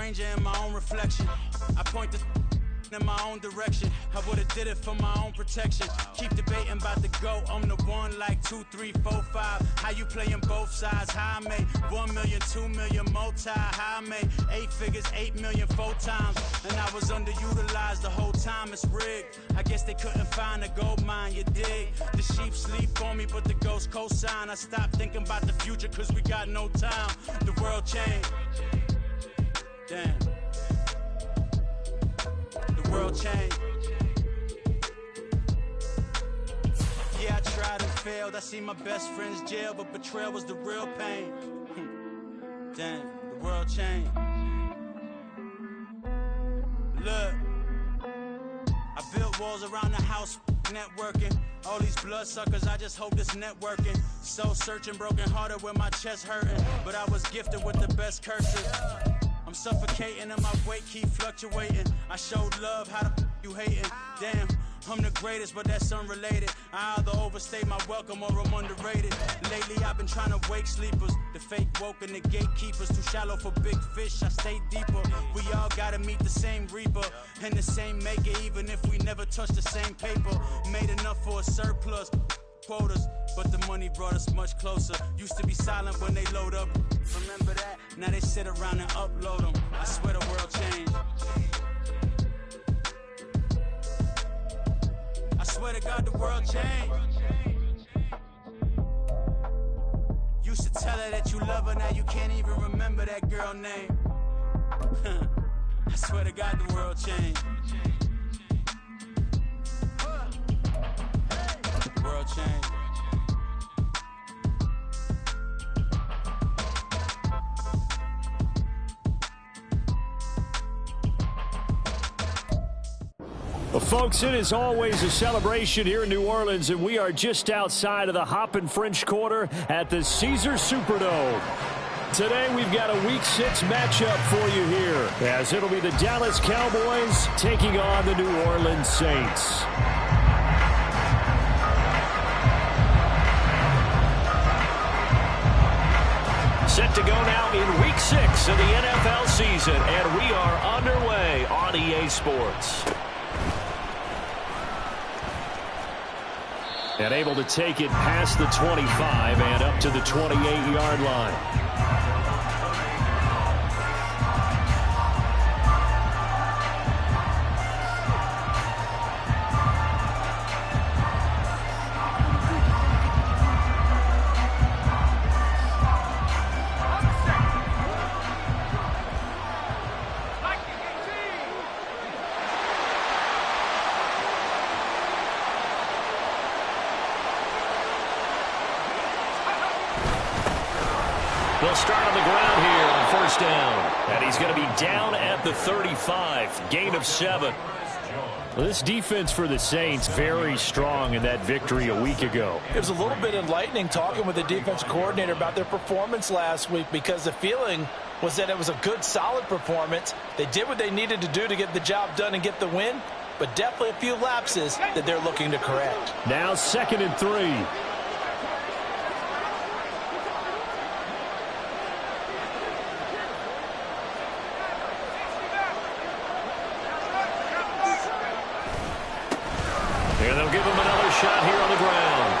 stranger in my own reflection. I point the in my own direction. I would've did it for my own protection. Keep debating about the GOAT. I'm the one like 2, 3, 4, 5. How you playing both sides? How I made 1 million, 2 million, multi. How I made 8 figures, 8 million, 4 times. And I was underutilized the whole time. It's rigged. I guess they couldn't find a gold mine, you dig? The sheep sleep on me, but the ghost cosign. I stopped thinking about the future, cause we got no time. The world changed. Damn. The world changed. Yeah, I tried and failed. I see my best friends jail, but betrayal was the real pain. Damn, the world changed. Look, I built walls around the house, networking. All these bloodsuckers, I just hope this networking. Soul searching, broken hearted with my chest hurting. But I was gifted with the best curses. I'm suffocating and my weight keep fluctuating. I showed love, how the you hating? Damn, I'm the greatest, but that's unrelated. I either overstay my welcome or I'm underrated. Lately I've been trying to wake sleepers. The fake woke and the gatekeepers. Too shallow for big fish, I stay deeper. We all gotta meet the same reaper and the same maker, even if we never touch the same paper. Made enough for a surplus quotas, but the money brought us much closer. Used to be silent when they load up. Remember that? Now they sit around and upload them. I swear the world changed. I swear to God the world changed. Used to tell her that you love her, now you can't even remember that girl name. I swear to God the world changed. The world changed. Well, folks, it is always a celebration here in New Orleans, and we are just outside of the Hoppin' French Quarter at the Caesars Superdome. Today, we've got a Week 6 matchup for you here, as it'll be the Dallas Cowboys taking on the New Orleans Saints. Set to go now in Week 6 of the NFL season, and we are underway on EA Sports. And able to take it past the 25 and up to the 28-yard line. They'll start on the ground here on first down. And he's going to be down at the 35. Gain of 7. Well, this defense for the Saints very strong in that victory a week ago. It was a little bit enlightening talking with the defense coordinator about their performance last week, because the feeling was that it was a good, solid performance. They did what they needed to do to get the job done and get the win, but definitely a few lapses that they're looking to correct. Now 2nd and 3. Shot here on the ground.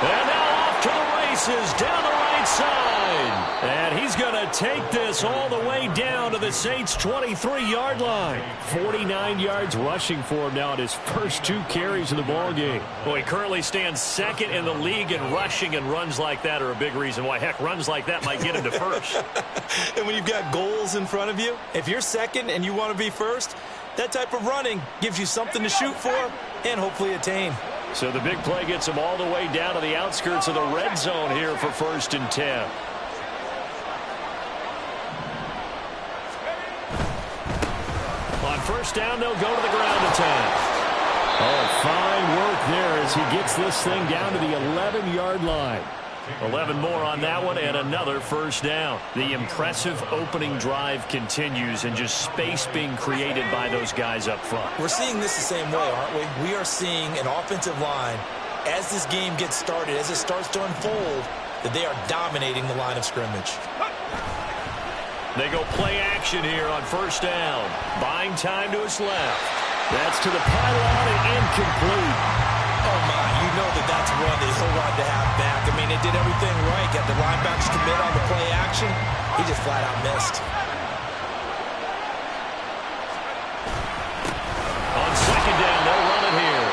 And now off to the races down the right side. And he's going to take this all the way down to the Saints' 23-yard line. 49 yards rushing for him now at his first 2 carries of the ball game. Well, he currently stands 2nd in the league in rushing, and runs like that are a big reason why. Heck, runs like that might get him to first. And when you've got goals in front of you, if you're 2nd and you want to be first, that type of running gives you something to shoot for and hopefully attain. So the big play gets him all the way down to the outskirts of the red zone here for 1st and 10. On first down, they'll go to the ground attack. Oh, fine work there as he gets this thing down to the 11-yard line. 11 more on that one, and another first down. The impressive opening drive continues, and just space being created by those guys up front. We're seeing this the same way, aren't we? We are seeing an offensive line, as this game gets started, as it starts to unfold, that they are dominating the line of scrimmage. They go play action here on first down. Buying time to his left. That's to the pylon and incomplete. Oh, my. You know that's a run that he'll run to halfback. I mean, they did everything right. Got the linebackers commit on the play action. He just flat out missed. On second down, they'll run it here.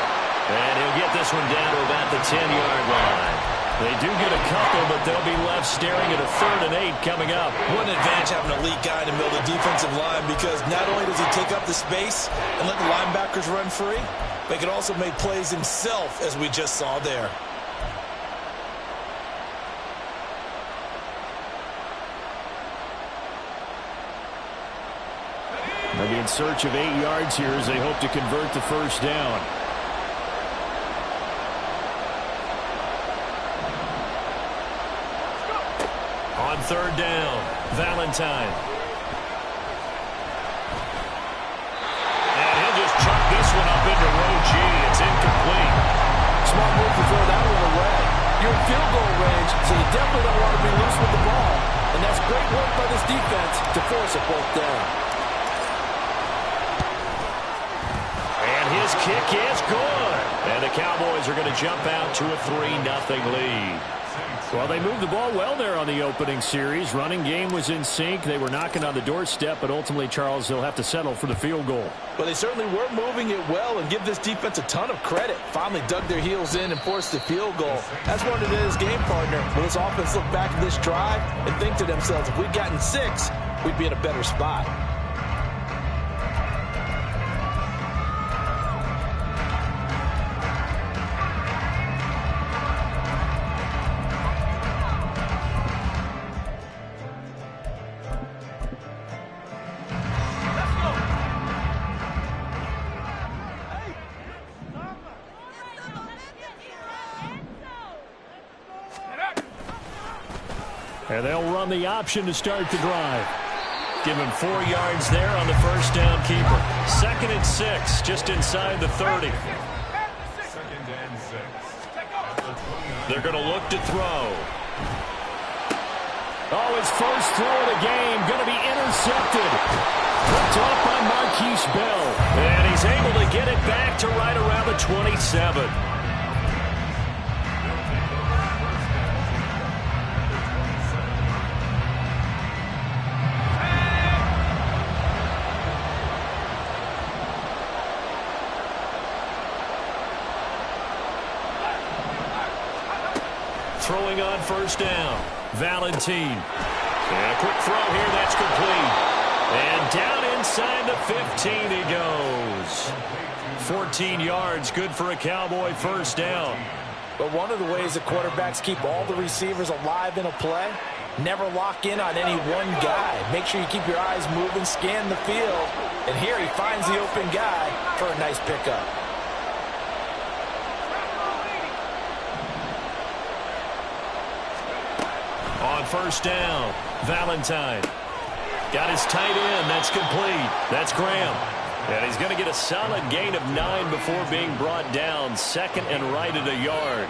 And he'll get this one down to about the 10-yard line. They do get a couple, but they'll be left staring at a 3rd and 8 coming up. What an advantage having an elite guy in the middle of the defensive line, because not only does he take up the space and let the linebackers run free, but he can also make plays himself, as we just saw there. They'll be in search of 8 yards here as they hope to convert the first down. On 3rd down, Valentine. And he'll just chuck this one up into row G. It's incomplete. Smart move to throw that one away. You're in field goal range, so you definitely don't want to be loose with the ball. And that's great work by this defense to force a 4th down. And his kick is good. And the Cowboys are going to jump out to a 3-0 lead. Well, they moved the ball well there on the opening series. Running game was in sync. They were knocking on the doorstep, but ultimately, Charles, they'll have to settle for the field goal. Well, they certainly were moving it well, and give this defense a ton of credit. Finally dug their heels in and forced the field goal. That's one of his game partner. Will this offense look back at this drive and think to themselves, if we'd gotten 6, we'd be in a better spot. And they'll run the option to start the drive. Give him 4 yards there on the first down keeper. 2nd and 6, just inside the 30. They're going to look to throw. Oh, his first throw of the game going to be intercepted. Picked off by Marquise Bell. And he's able to get it back to right around the 27. Throwing on first down, Valentine. And a quick throw here, that's complete. And down inside the 15 he goes. 14 yards, good for a Cowboy first down. But one of the ways that quarterbacks keep all the receivers alive in a play, never lock in on any one guy. Make sure you keep your eyes moving, scan the field. And here he finds the open guy for a nice pickup. On first down, Valentine. Got his tight end. That's complete. That's Graham. And he's going to get a solid gain of 9 before being brought down. 2nd and right at a yard.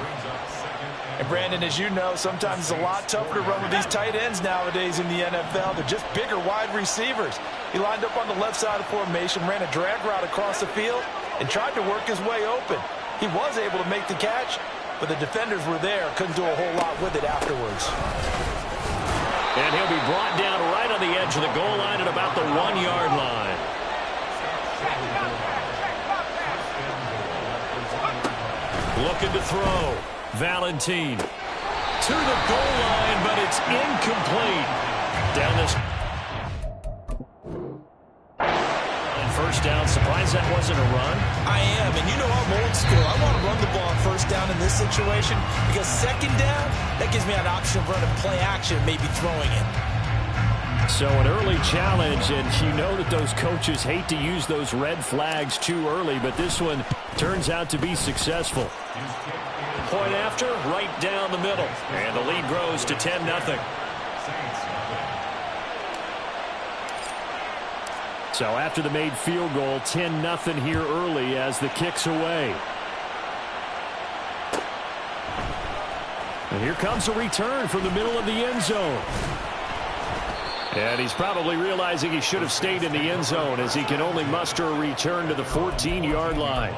And Brandon, as you know, sometimes it's a lot tougher to run with these tight ends nowadays in the NFL. They're just bigger wide receivers. He lined up on the left side of formation, ran a drag route across the field, and tried to work his way open. He was able to make the catch, but the defenders were there, couldn't do a whole lot with it afterwards. And he'll be brought down right on the edge of the goal line at about the 1-yard line. Looking to throw. Valentine to the goal line, but it's incomplete. Down this. First down. Surprised that wasn't a run? I am, and you know I'm old school. I want to run the ball on first down in this situation because 2nd down, that gives me an option of running play action, maybe throwing it. So an early challenge, and you know that those coaches hate to use those red flags too early, but this one turns out to be successful. Point after, right down the middle. And the lead grows to 10-0. So after the made field goal, 10-0 here early as the kick's away. And here comes a return from the middle of the end zone. And he's probably realizing he should have stayed in the end zone as he can only muster a return to the 14-yard line.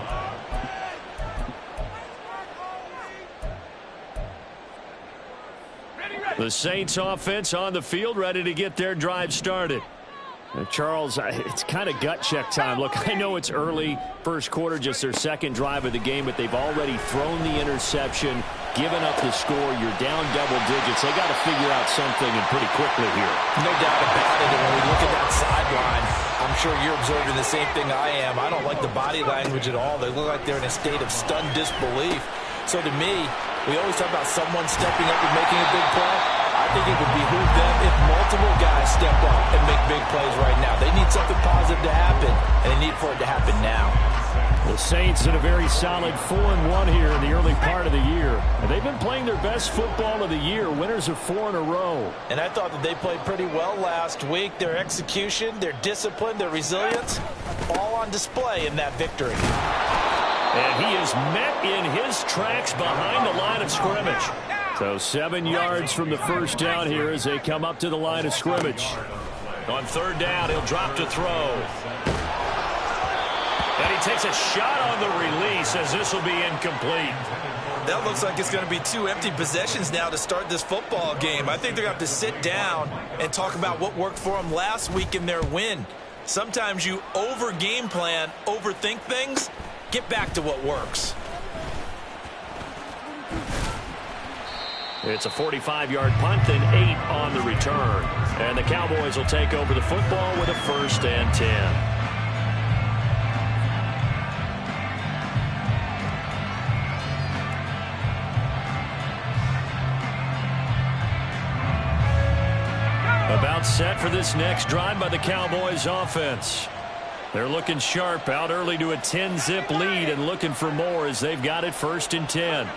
The Saints offense on the field, ready to get their drive started. Charles, it's kind of gut check time. Look, I know it's early, first quarter, just their second drive of the game, but they've already thrown the interception, given up the score. You're down double digits. They got to figure out something, and pretty quickly here. No doubt about it. And when we look at that sideline, I'm sure you're observing the same thing I am. I don't like the body language at all. They look like they're in a state of stunned disbelief. So to me, we always talk about someone stepping up and making a big play. I think it would behoove them if multiple guys step up and make big plays right now. They need something positive to happen, and they need for it to happen now. The Saints in a very solid 4-1 here in the early part of the year. And they've been playing their best football of the year, winners of 4 in a row. And I thought that they played pretty well last week. Their execution, their discipline, their resilience, all on display in that victory. And he is met in his tracks behind the line of scrimmage. So 7 yards from the first down here as they come up to the line of scrimmage. On third down, he'll drop to throw. And he takes a shot on the release as this will be incomplete. That looks like it's going to be 2 empty possessions now to start this football game. I think they're going to have to sit down and talk about what worked for them last week in their win. Sometimes you over-game plan, overthink things. Get back to what works. It's a 45-yard punt and 8 on the return. And the Cowboys will take over the football with a 1st and 10. About set for this next drive by the Cowboys offense. They're looking sharp, out early to a 10-zip lead and looking for more as they've got it 1st and 10.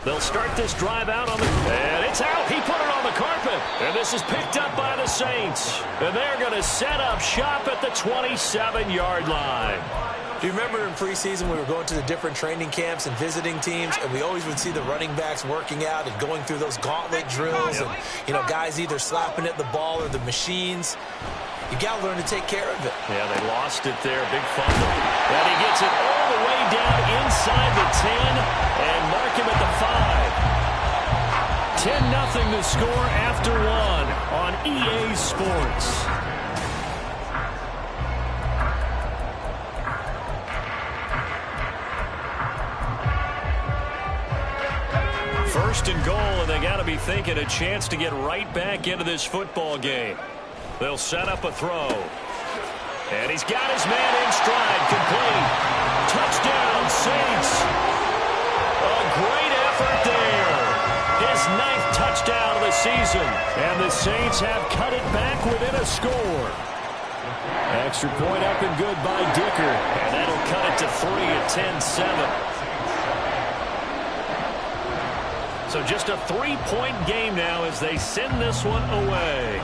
They'll start this drive out on the... And it's out. He put it on the carpet. And this is picked up by the Saints. And they're going to set up shop at the 27-yard line. Do you remember in preseason we were going to the different training camps and visiting teams, and we always would see the running backs working out and going through those gauntlet drills, and, you know, guys either slapping at the ball or the machines. You got to learn to take care of it. Yeah, they lost it there. Big fumble. And he gets it all the way down inside the 10 and mark him at the 5. 10-0 the score after 1 on EA Sports. First and goal, and they got to be thinking a chance to get right back into this football game. They'll set up a throw. And he's got his man in stride, complete. Touchdown, Saints. A great effort there. His 9th touchdown of the season. And the Saints have cut it back within a score. Extra point up and good by Dicker. And that'll cut it to 3 at 10-7. So just a 3-point game now as they send this one away.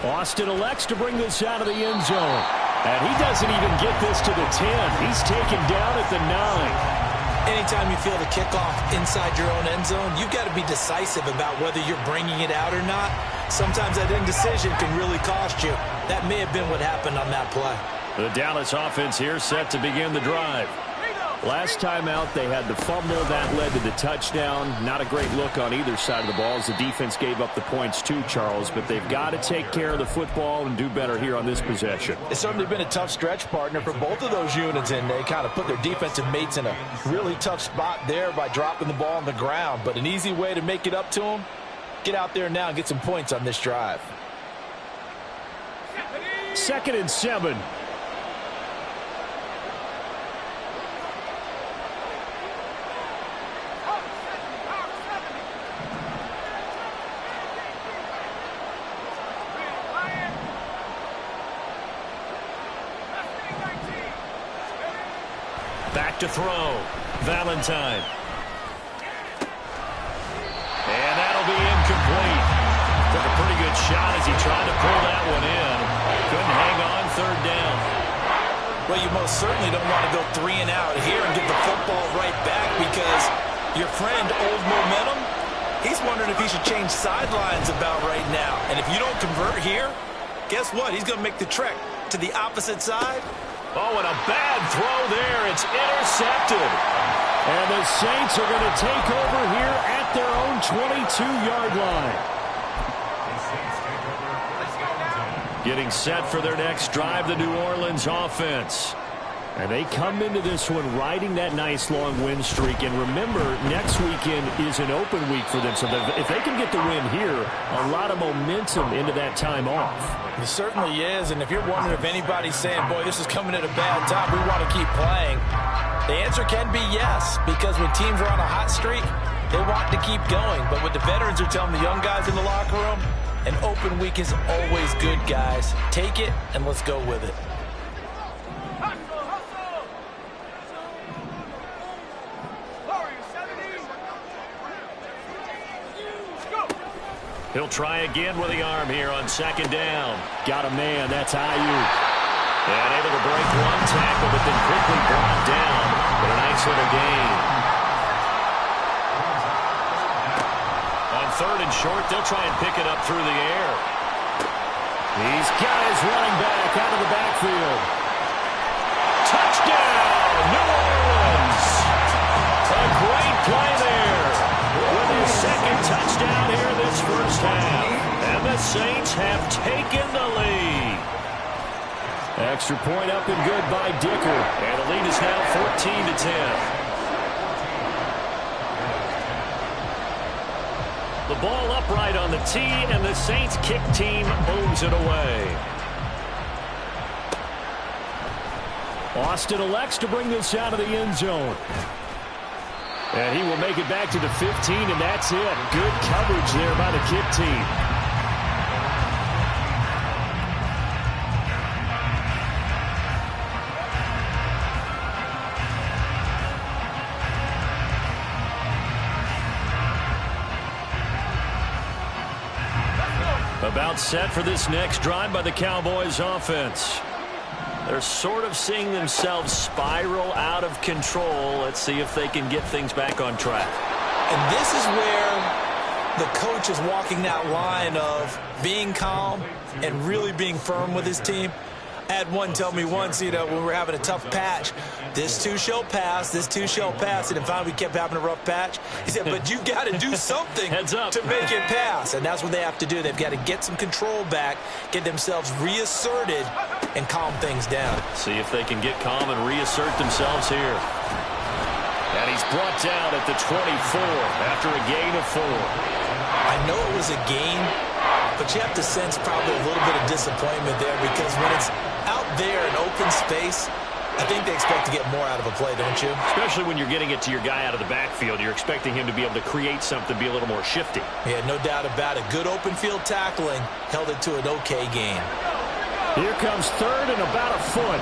Austin elects to bring this out of the end zone. And he doesn't even get this to the 10. He's taken down at the 9. Anytime you feel the kickoff inside your own end zone, you've got to be decisive about whether you're bringing it out or not. Sometimes that indecision can really cost you. That may have been what happened on that play. The Dallas offense here set to begin the drive. Last time out, they had the fumble. That led to the touchdown. Not a great look on either side of the ball as the defense gave up the points too, Charles. But they've got to take care of the football and do better here on this possession. It's certainly been a tough stretch, partner, for both of those units, and they kind of put their defensive mates in a really tough spot there by dropping the ball on the ground. But an easy way to make it up to them, get out there now and get some points on this drive. 2nd and 7. Back to throw. Valentine. And that'll be incomplete. Took a pretty good shot as he tried to pull that one in. Couldn't hang on 3rd down. Well, you most certainly don't want to go 3 and out here and give the football right back, because your friend, Old Momentum, he's wondering if he should change sidelines about right now. And if you don't convert here, guess what? He's going to make the trek to the opposite side. Oh, and a bad throw there. It's intercepted. And the Saints are going to take over here at their own 22-yard line. Getting set for their next drive, the New Orleans offense. And they come into this one riding that nice long win streak. And remember, next weekend is an open week for them. So if they can get the win here, a lot of momentum into that time off. It certainly is. And if you're wondering if anybody's saying, boy, this is coming at a bad time, we want to keep playing, the answer can be yes. Because when teams are on a hot streak, they want to keep going. But what the veterans are telling the young guys in the locker room, an open week is always good, guys. Take it and let's go with it. He'll try again with the arm here on second down. Got a man. That's Ayuk. And able to break one tackle, but then quickly brought down. But a nice little gain. On third and short, they'll try and pick it up through the air. He's got his running back out of the backfield. Touchdown, New Orleans. A great play there. With his second touchdown here this first half. And the Saints have taken the lead. Extra point up and good by Dicker. And the lead is now 14-10. The ball upright on the tee, and the Saints kick team moves it away. Austin elects to bring this out of the end zone. And he will make it back to the 15, and that's it. Good coverage there by the kick team. About set for this next drive by the Cowboys offense. They're sort of seeing themselves spiral out of control. Let's see if they can get things back on track. And this is where the coach is walking that line of being calm and really being firm with his team. I had one tell me once, when we were having a tough patch, this too shall pass, this too shall pass. And finally we kept having a rough patch. He said, but you got to do something to make it pass. And that's what they have to do. They've got to get some control back, get themselves reasserted, and calm things down. See if they can get calm and reassert themselves here. And he's brought down at the 24 after a gain of 4. I know it was a gain, but you have to sense probably a little bit of disappointment there, because when it's out there in open space, I think they expect to get more out of a play, don't you? Especially when you're getting it to your guy out of the backfield. You're expecting him to be able to create something, be a little more shifty. Yeah, no doubt about it. Good open field tackling held it to an okay gain. Here comes third and about a foot.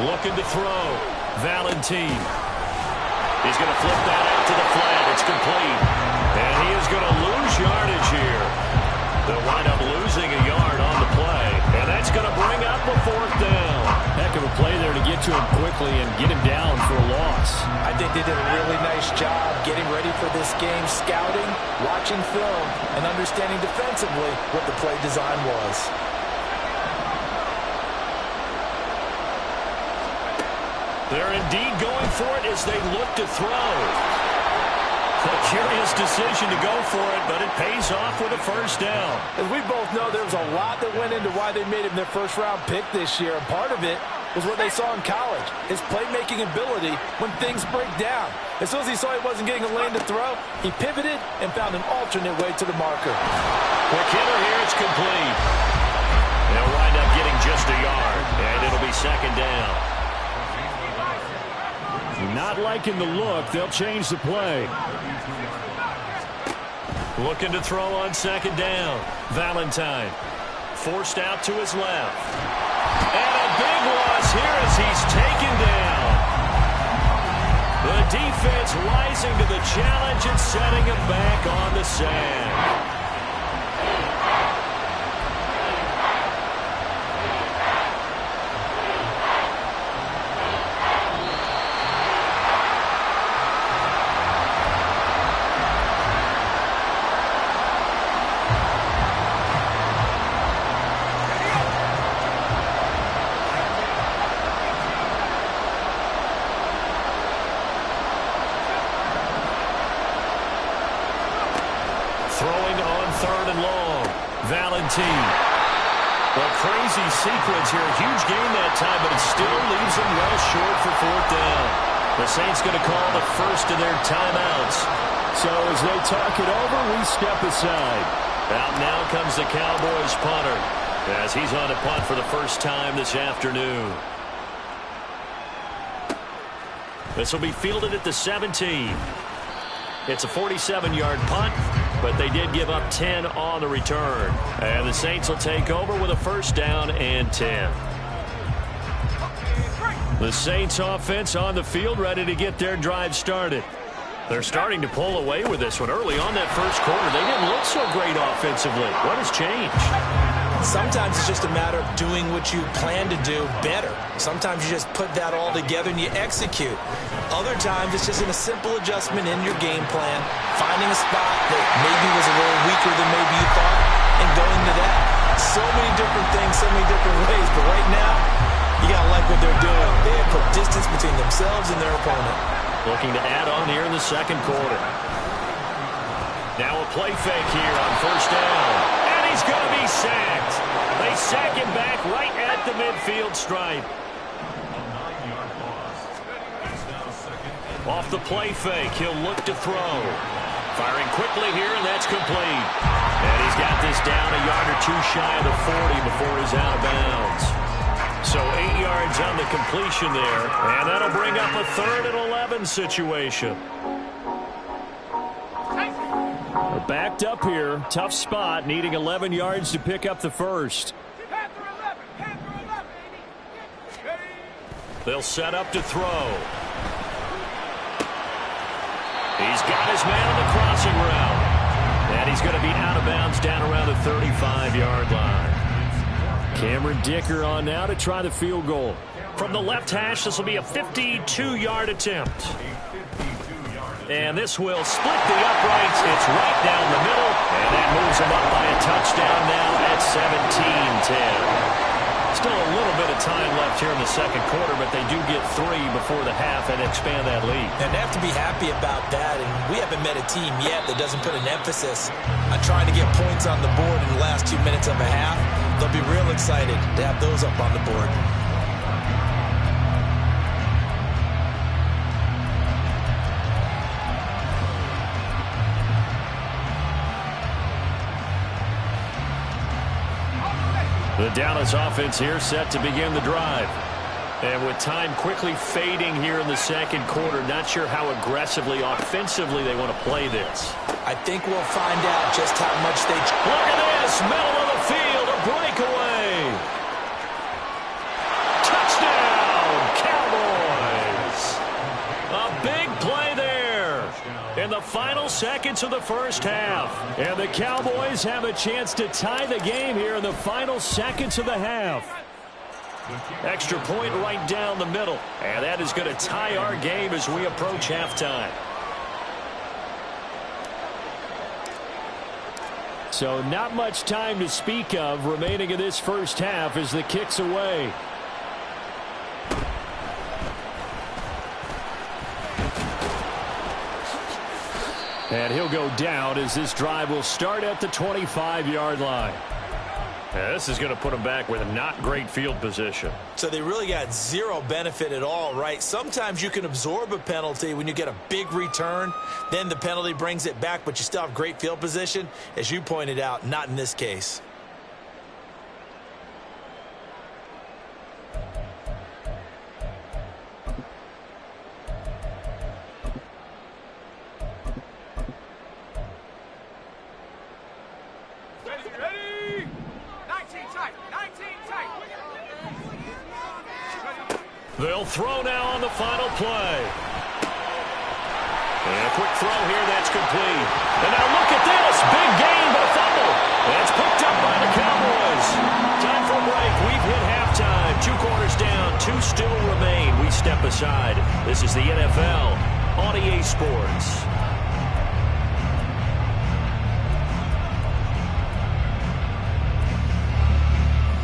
Looking to throw. Valentine. He's going to flip that out to the flat. It's complete. And he is going to lose yardage here. They'll wind up losing a yard on the play. And that's going to bring up a fourth down. Heck of a play there to get to him quickly and get him down for a loss. I think they did a really nice job getting ready for this game, scouting, watching film, and understanding defensively what the play design was. They're indeed going for it as they look to throw. A curious decision to go for it, but it pays off with a first down. As we both know, there was a lot that went into why they made him their first-round pick this year. And part of it was what they saw in college, his playmaking ability when things break down. As soon as he saw he wasn't getting a lane to throw, he pivoted and found an alternate way to the marker. Quick hitter here, it's complete. They'll wind up getting just a yard, and it'll be second down. Not liking the look, they'll change the play. Looking to throw on second down. Valentine forced out to his left. And a big loss here as he's taken down. The defense rising to the challenge and setting him back on the sand. Throwing on 3rd and long. Valentine. A crazy sequence here. Huge gain that time, but it still leaves them well short for 4th down. The Saints going to call the first of their timeouts. So as they talk it over, we step aside. Out now comes the Cowboys punter as he's on to punt for the first time this afternoon. This will be fielded at the 17. It's a 47-yard punt, but they did give up 10 on the return. And the Saints will take over with a 1st down and 10. The Saints offense on the field, ready to get their drive started. They're starting to pull away with this one. Early on that first quarter, they didn't look so great offensively. What has changed? Sometimes it's just a matter of doing what you plan to do better. Sometimes you just put that all together and you execute. Other times it's just a simple adjustment in your game plan, finding a spot that maybe was a little weaker than maybe you thought, and going to that. So many different things, so many different ways, but right now, you got to like what they're doing. They have put distance between themselves and their opponent. Looking to add on here in the second quarter. Now a play fake here on 1st down. And he's going to be sacked. They sack him back right at the midfield stripe. Off the play fake, he'll look to throw. Firing quickly here, and that's complete. And he's got this down a yard or 2 shy of the 40 before he's out of bounds. So 8 yards on the completion there, and that'll bring up a 3rd and 11 situation. Backed up here, tough spot, needing 11 yards to pick up the first. They'll set up to throw. He's got his man on the crossing route. And he's going to be out of bounds down around the 35-yard line. Cameron Dicker on now to try the field goal. From the left hash, this will be a 52-yard attempt. And this will split the uprights. It's right down the middle. And that moves them up by a touchdown now at 17-10. Still a little bit of time left here in the second quarter, but they do get 3 before the half and expand that lead. And they have to be happy about that. And we haven't met a team yet that doesn't put an emphasis on trying to get points on the board in the last 2 minutes of a half. They'll be real excited to have those up on the board. The Dallas offense here set to begin the drive. And with time quickly fading here in the second quarter, not sure how aggressively, offensively they want to play this. I think we'll find out just how much they... Look at this, middle of the field, a breakaway. Touchdown, Cowboys. A big play there in the final seconds of the first half. And the Cowboys have a chance to tie the game here in the final seconds of the half. Extra point right down the middle. And that is going to tie our game as we approach halftime. So not much time to speak of remaining in this first half as the kick's away. And he'll go down as this drive will start at the 25-yard line. Yeah, this is going to put them back with a not great field position. So they really got zero benefit at all, right? Sometimes you can absorb a penalty when you get a big return. Then the penalty brings it back, but you still have great field position. As you pointed out, not in this case. They'll throw now on the final play. And a quick throw here, that's complete. And now look at this. Big gain, but a fumble. That's picked up by the Cowboys. Time for a break. We've hit halftime. 2 quarters down, 2 still remain. We step aside. This is the NFL on EA Sports.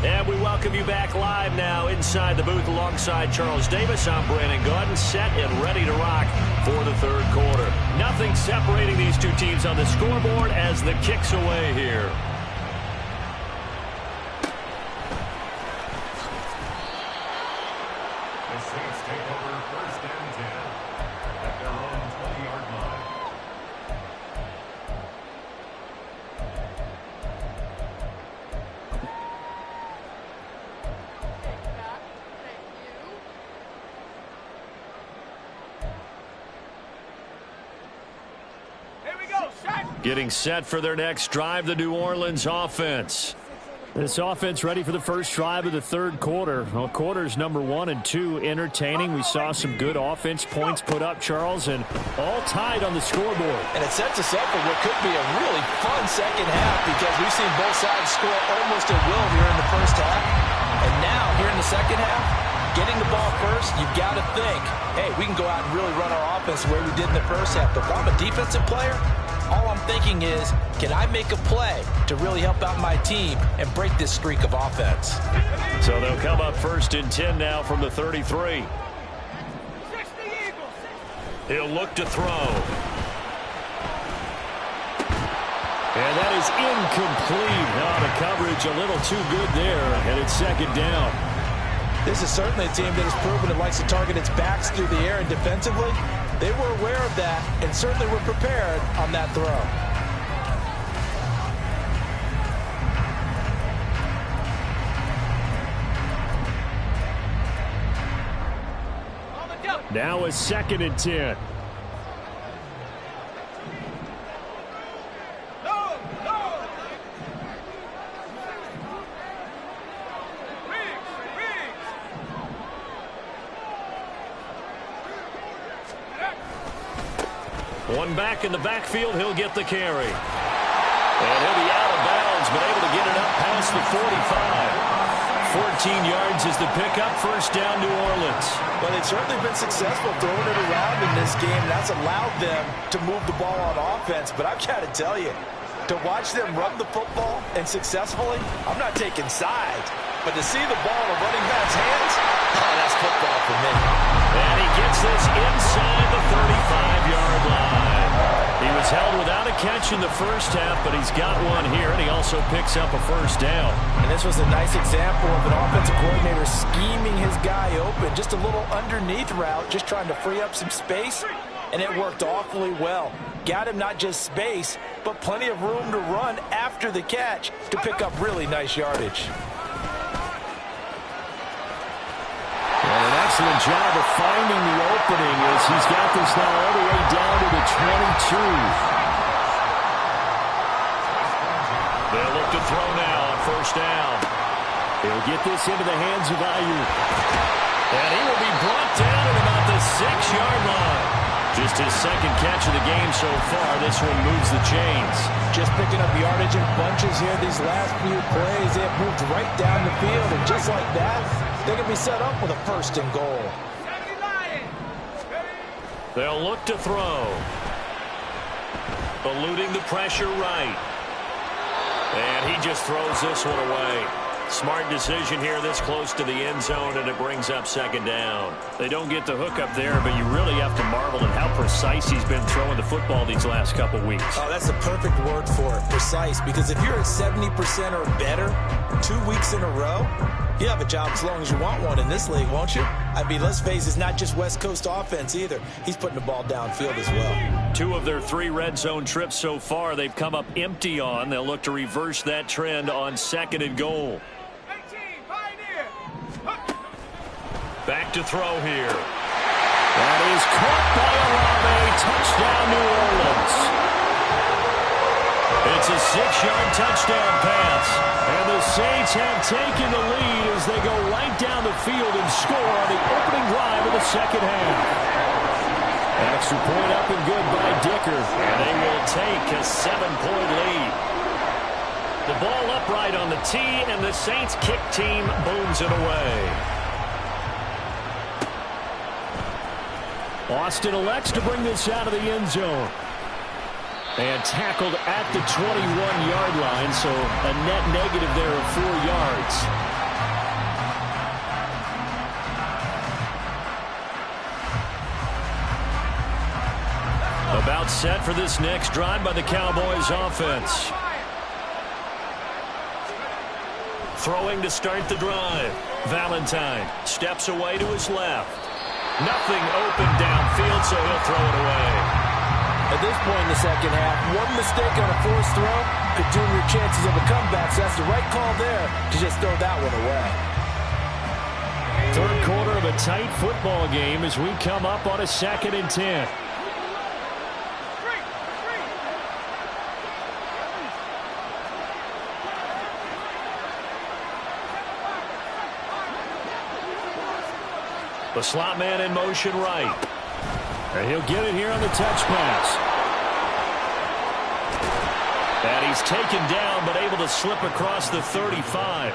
And we welcome you back live now inside the booth alongside Charles Davis. I'm Brandon Gaudin, set and ready to rock for the third quarter. Nothing separating these two teams on the scoreboard as the kick's away here. The Saints take over first and 10 at their own 20-yard line. Getting set for their next drive, the New Orleans offense. This offense ready for the first drive of the third quarter. Well, quarters number 1 and 2 entertaining. We saw some good offense points put up, Charles, and all tied on the scoreboard. And it sets us up for what could be a really fun second half because we've seen both sides score almost at will here in the first half. And now, here in the second half, getting the ball first, you've got to think, hey, we can go out and really run our offense the way we did in the first half. But if I'm a defensive player, all I'm thinking is, can I make a play to really help out my team and break this streak of offense? So they'll come up first and 10 now from the 33. He'll look to throw. And that is incomplete. Now the coverage a little too good there, and it's second down. This is certainly a team that has proven it likes to target its backs through the air, and defensively, they were aware of that and certainly were prepared on that throw. Now a second and 10. One back in the backfield, he'll get the carry. And he'll be out of bounds, but able to get it up past the 45. 14 yards is the pickup, first down New Orleans. Well, they've certainly been successful throwing it around in this game. That's allowed them to move the ball on offense. But I've got to tell you, to watch them run the football and successfully, I'm not taking sides. But to see the ball in a running back's hands, oh, that's football for me. And he gets this inside the 35-yard line. He was held without a catch in the first half, but he's got one here, and he also picks up a first down. And this was a nice example of an offensive coordinator scheming his guy open. Just a little underneath route, just trying to free up some space, and it worked awfully well. Got him not just space, but plenty of room to run after the catch to pick up really nice yardage. Well, an excellent job of finding the opening as he's got this now all the way down to the 22. They'll look to throw now on first down. He'll get this into the hands of Ayuk. And he will be brought down at about the 6-yard line. Just his second catch of the game so far. This one moves the chains. Just picking up yardage in bunches here these last few plays. They have moved right down the field, and just like that, they can be set up with a first and goal. They'll look to throw. Eluding the pressure right. And he just throws this one away. Smart decision here this close to the end zone, and it brings up second down. They don't get the hook up there, but you really have to marvel at how precise he's been throwing the football these last couple weeks. Oh, that's the perfect word for it, precise, because if you're at 70% or better 2 weeks in a row, you have a job as long as you want one in this league, won't you? I mean, let's face it, it's not just West Coast offense either. He's putting the ball downfield as well. 2 of their 3 red zone trips so far, they've come up empty on. They'll look to reverse that trend on second and goal. Back to throw here. That is caught by Olave. Touchdown, New Orleans. It's a 6-yard touchdown pass. And the Saints have taken the lead as they go right down the field and score on the opening drive of the second half. Extra point up and good by Dicker. And they will take a 7-point lead. The ball upright on the tee, and the Saints kick team booms it away. Austin elects to bring this out of the end zone. And tackled at the 21-yard line, so a net negative there of 4 yards. About set for this next drive by the Cowboys offense. Throwing to start the drive. Valentine steps away to his left. Nothing open downfield, so he'll throw it away. At this point in the second half, one mistake on a forced throw could doom your chances of a comeback, so that's the right call there to just throw that one away. Third quarter of a tight football game as we come up on a 2nd and 10. The slot man in motion right. And he'll get it here on the touch pass. And he's taken down, but able to slip across the 35.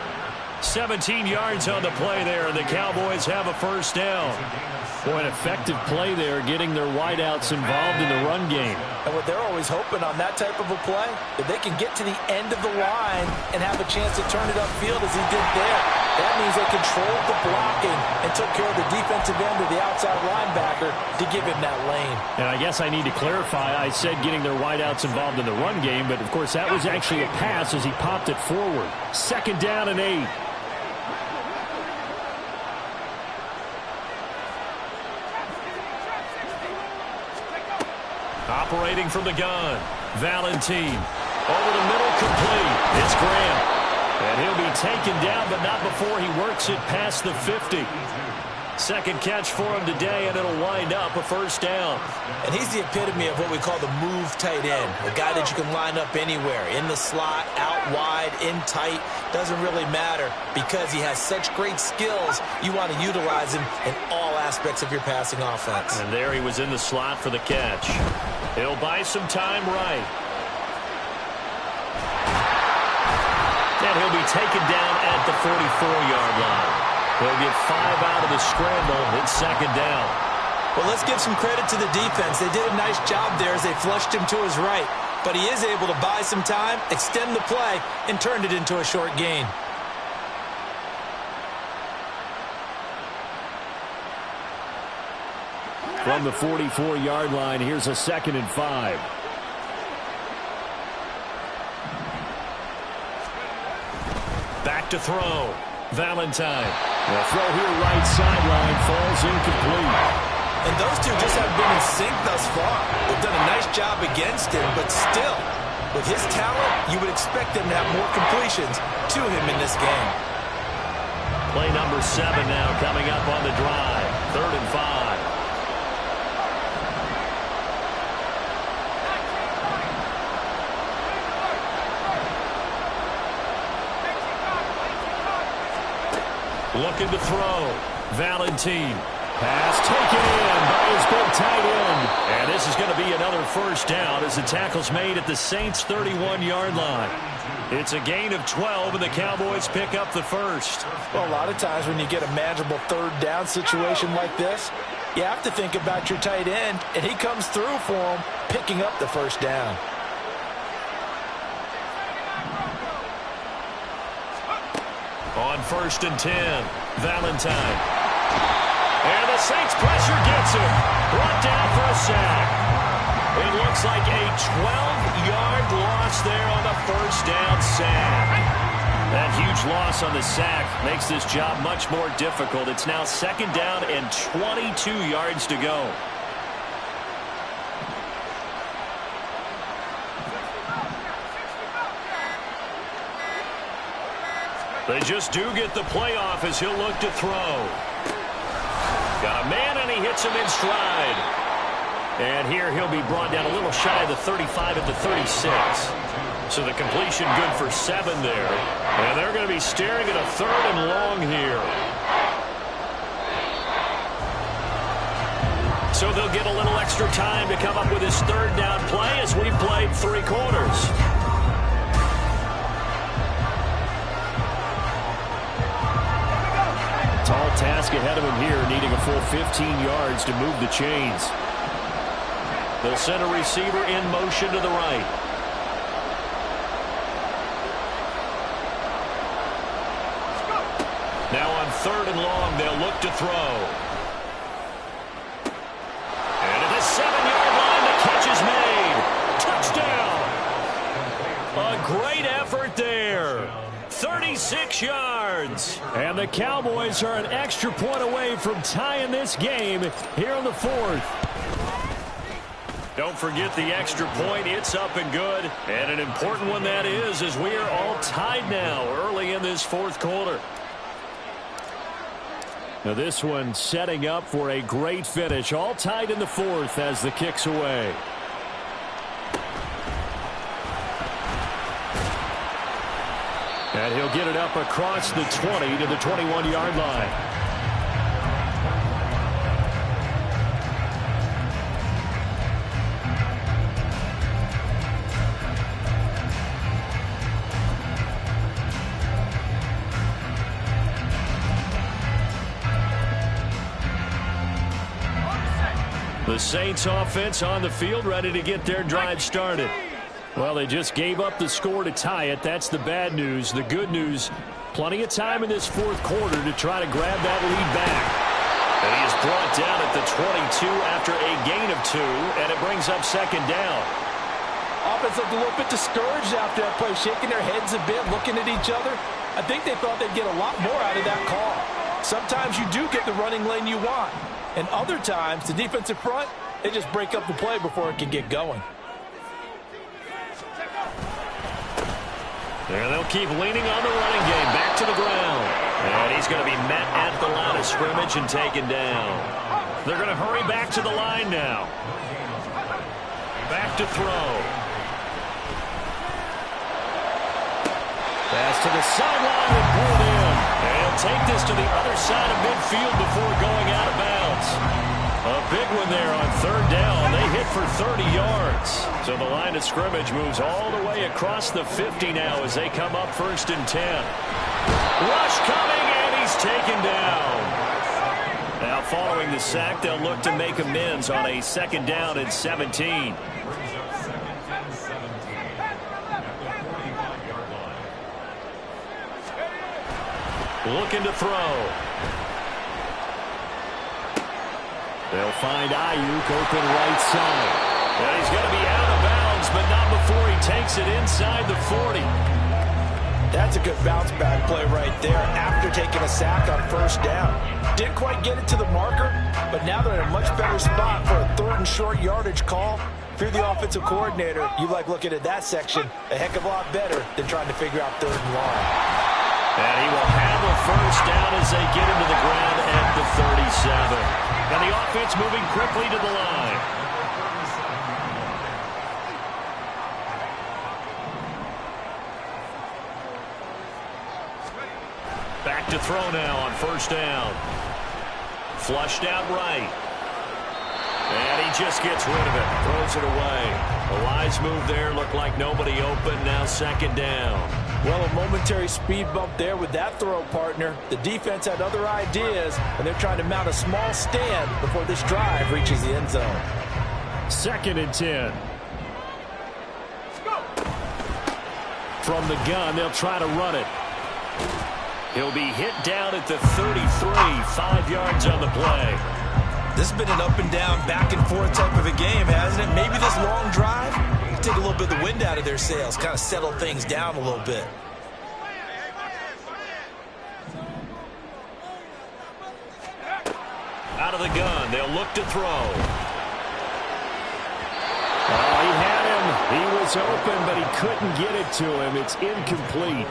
17 yards on the play there, and the Cowboys have a first down. Boy, an effective play there, getting their wideouts involved in the run game. And what they're always hoping on that type of a play, if they can get to the end of the line and have a chance to turn it upfield as he did there, that means they controlled the blocking and took care of the defensive end of the outside linebacker to give him that lane. And I guess I need to clarify, I said getting their wideouts involved in the run game, but of course that was actually a pass as he popped it forward. 2nd down and 8. Operating from the gun. Valentine. Over the middle, complete. It's Graham. And he'll be taken down, but not before he works it past the 50. Second catch for him today, and it'll wind up a first down. And he's the epitome of what we call the move tight end. A guy that you can line up anywhere. In the slot, out wide, in tight. Doesn't really matter because he has such great skills. You want to utilize him in all aspects of your passing offense. And there he was in the slot for the catch. He'll buy some time right. And he'll be taken down at the 44-yard line. He'll get 5 out of the scramble. It's 2nd down. Well, let's give some credit to the defense. They did a nice job there as they flushed him to his right. But he is able to buy some time, extend the play, and turned it into a short gain. From the 44-yard line, here's a 2nd and 5. Back to throw. Valentine. The throw here right sideline falls incomplete. And those two just haven't been in sync thus far. They've done a nice job against him, but still, with his talent, you would expect them to have more completions to him in this game. Play number 7 now coming up on the drive. 3rd and 5. Looking to throw. Valentine. Pass taken in by his big tight end. And this is going to be another first down as the tackle's made at the Saints' 31-yard line. It's a gain of 12, and the Cowboys pick up the first. Well, a lot of times when you get a manageable 3rd down situation like this, you have to think about your tight end, and he comes through for him, picking up the first down. On 1st and 10, Valentine. And the Saints pressure gets him. Brought down for a sack. It looks like a 12-yard loss there on the first down sack. That huge loss on the sack makes this job much more difficult. It's now 2nd down and 22 yards to go. They just do get the playoff as he'll look to throw. Got a man, and he hits him in stride. And here he'll be brought down a little shy of the 35 at the 36. So the completion good for 7 there. And they're going to be staring at a 3rd and long here. So they'll get a little extra time to come up with his third down play as we've played 3 quarters. Tall task ahead of him here, needing a full 15 yards to move the chains. The center receiver in motion to the right. Now on 3rd and long, they'll look to throw. And at the 7-yard line, the catch is made. Touchdown. A great effort there. 36 yards. And the Cowboys are an extra point away from tying this game here in the 4th. Don't forget the extra point. It's up and good. And an important one that is, as we are all tied now early in this 4th quarter. Now this one setting up for a great finish. All tied in the 4th as the kick's away. And he'll get it up across the 20 to the 21-yard line. The Saints offense on the field, ready to get their drive started. Well, they just gave up the score to tie it. That's the bad news. The good news, plenty of time in this 4th quarter to try to grab that lead back. And he is brought down at the 22 after a gain of 2, and it brings up 2nd down. Offense looked a little bit discouraged after that play, shaking their heads a bit, looking at each other. I think they thought they'd get a lot more out of that call. Sometimes you do get the running lane you want. And other times, the defensive front, they just break up the play before it can get going. And they'll keep leaning on the running game. Back to the ground. And he's going to be met at the line of scrimmage and taken down. They're going to hurry back to the line now. Back to throw. Pass to the sideline and pulled in. And he'll take this to the other side of midfield before going out of bounds. A big one there on 3rd down. They hit for 30 yards. So the line of scrimmage moves all the way across the 50 now as they come up 1st and 10. Rush coming, and he's taken down. Now following the sack, they'll look to make amends on a 2nd down and 17. Looking to throw. They'll find Ayuk open right side. And he's going to be out of bounds, but not before he takes it inside the 40. That's a good bounce back play right there after taking a sack on 1st down. Didn't quite get it to the marker, but now they're in a much better spot for a 3rd and short yardage call. If you're the offensive coordinator, you like looking at that section a heck of a lot better than trying to figure out 3rd and long. And he will have a 1st down as they get into the ground at the 37. And the offense moving quickly to the line. Back to throw now on 1st down. Flushed out right. And he just gets rid of it. Throws it away. A wise move there. Looked like nobody open. Now 2nd down. Well, a momentary speed bump there with that throw, partner. The defense had other ideas, and they're trying to mount a small stand before this drive reaches the end zone. 2nd and 10. From the gun, they'll try to run it. He'll be hit down at the 33, 5 yards on the play. This has been an up and down, back and forth type of a game, hasn't it? Maybe this long drive take a little bit of the wind out of their sails, kind of settle things down a little bit. Out of the gun, they'll look to throw. Oh, he had him. He was open, but he couldn't get it to him. It's incomplete.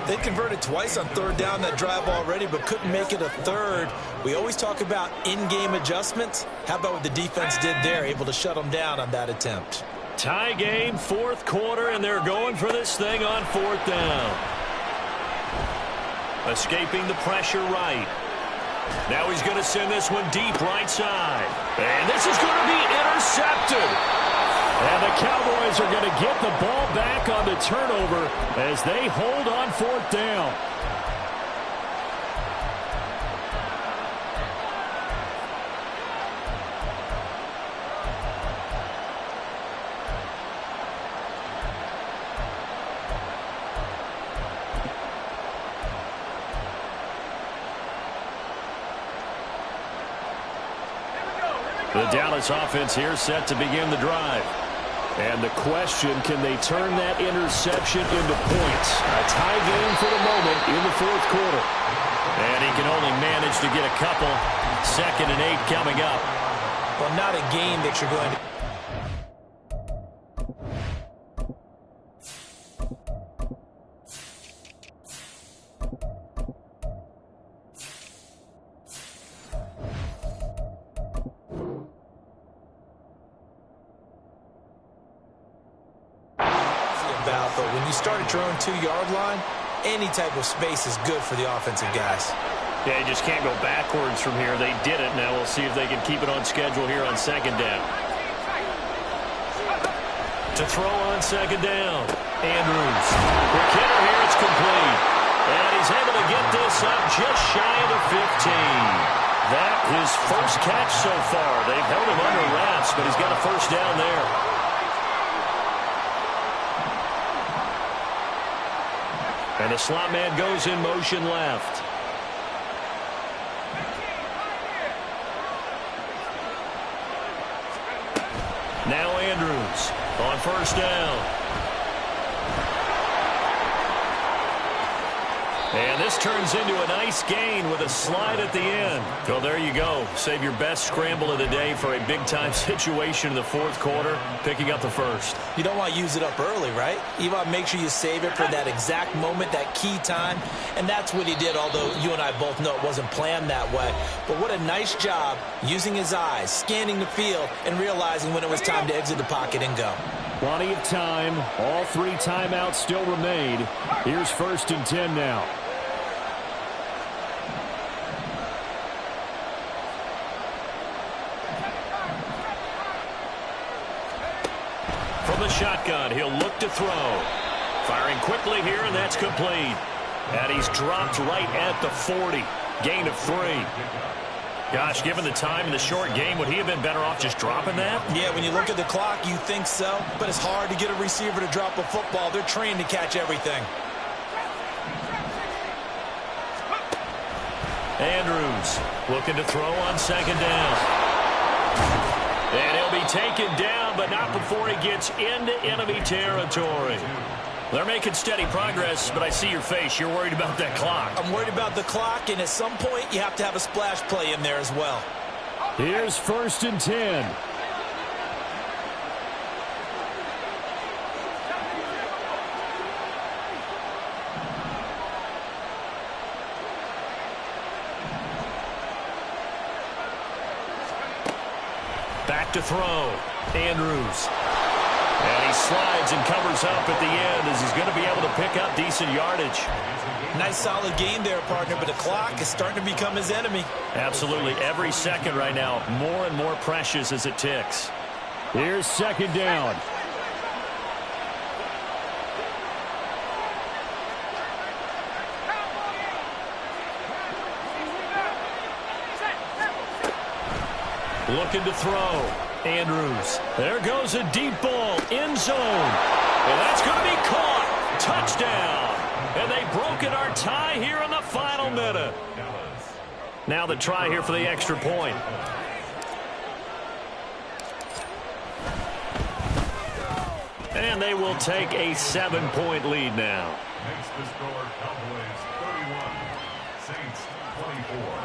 They converted twice on 3rd down that drive already, but couldn't make it a 3rd. We always talk about in-game adjustments. How about what the defense did there, able to shut them down on that attempt? Tie game, 4th quarter, and they're going for this thing on 4th down. Escaping the pressure right. Now he's going to send this one deep right side. And this is going to be intercepted. And the Cowboys are going to get the ball back on the turnover as they hold on fourth down. The Dallas offense here set to begin the drive. And the question, can they turn that interception into points? A tie game for the moment in the fourth quarter. And he can only manage to get a couple. 2nd and 8 coming up. Well, not a game that you're going to... but when you start at your own 2-yard line, any type of space is good for the offensive guys. Yeah, you just can't go backwards from here. They did it. Now we'll see if they can keep it on schedule here on 2nd down. To throw on 2nd down, Andrews. McKinnon here, it's complete. And he's able to get this up just shy of the 15. That his first catch so far. They've held him under wraps, but he's got a first down there. And the slot man goes in motion left. Now Andrews on first down. And this turns into a nice gain with a slide at the end. Well, there you go. Save your best scramble of the day for a big-time situation in the fourth quarter, picking up the first. You don't want to use it up early, right? You want to make sure you save it for that exact moment, that key time. And that's what he did, although you and I both know it wasn't planned that way. But what a nice job using his eyes, scanning the field, and realizing when it was time to exit the pocket and go. Plenty of time. All 3 timeouts still remain. Here's 1st and 10 now. From the shotgun, he'll look to throw. Firing quickly here, and that's complete. And he's dropped right at the 40. Gain of 3. Gosh, given the time in the short game, would he have been better off just dropping that? Yeah, when you look at the clock, you think so. But it's hard to get a receiver to drop a football. They're trained to catch everything. Andrews looking to throw on 2nd down. And he'll be taken down, but not before he gets into enemy territory. They're making steady progress, but I see your face. You're worried about that clock. I'm worried about the clock, and at some point, you have to have a splash play in there as well. Here's 1st and 10. Back to throw. Andrews. And he slides and covers up at the end as he's going to be able to pick up decent yardage. Nice solid game there, partner, but the clock is starting to become his enemy. Absolutely. Every second right now, more and more precious as it ticks. Here's 2nd down. Looking to throw. Andrews. There goes a deep ball. End zone. And that's going to be caught. Touchdown. And they've broken our tie here in the final minute. Now the try here for the extra point. And they will take a 7-point lead now. Makes the score Cowboys 31, Saints 24.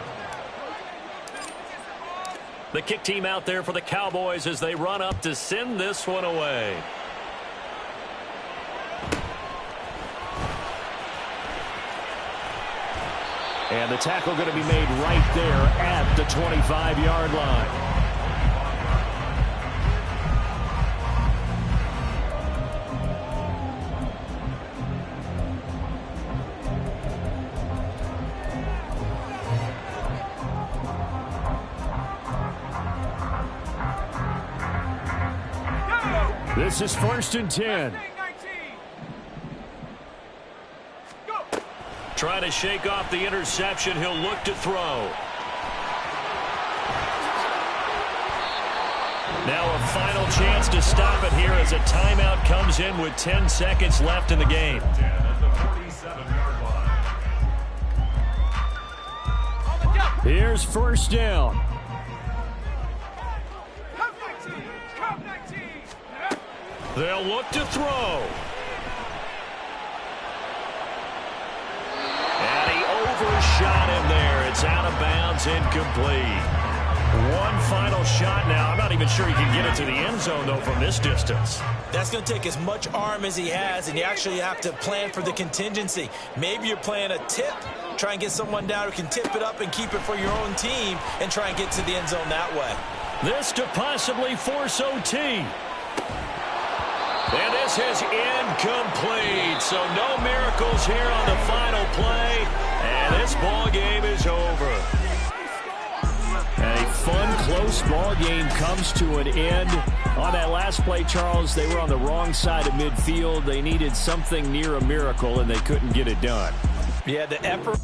The kick team out there for the Cowboys as they run up to send this one away. And the tackle going to be made right there at the 25-yard line. This is 1st and 10. Trying to shake off the interception. He'll look to throw. Now a final chance to stop it here as a timeout comes in with 10 seconds left in the game. Here's 1st down. They'll look to throw. And he overshot him there. It's out of bounds, incomplete. One final shot now. I'm not even sure he can get it to the end zone, though, from this distance. That's going to take as much arm as he has, and you actually have to plan for the contingency. Maybe you're playing a tip. Try and get someone down who can tip it up and keep it for your own team and try and get to the end zone that way. This to possibly force OT. And this is incomplete. So no miracles here on the final play. And this ball game is over. A fun, close ball game comes to an end. On that last play, Charles, they were on the wrong side of midfield. They needed something near a miracle, and they couldn't get it done. Yeah, the effort.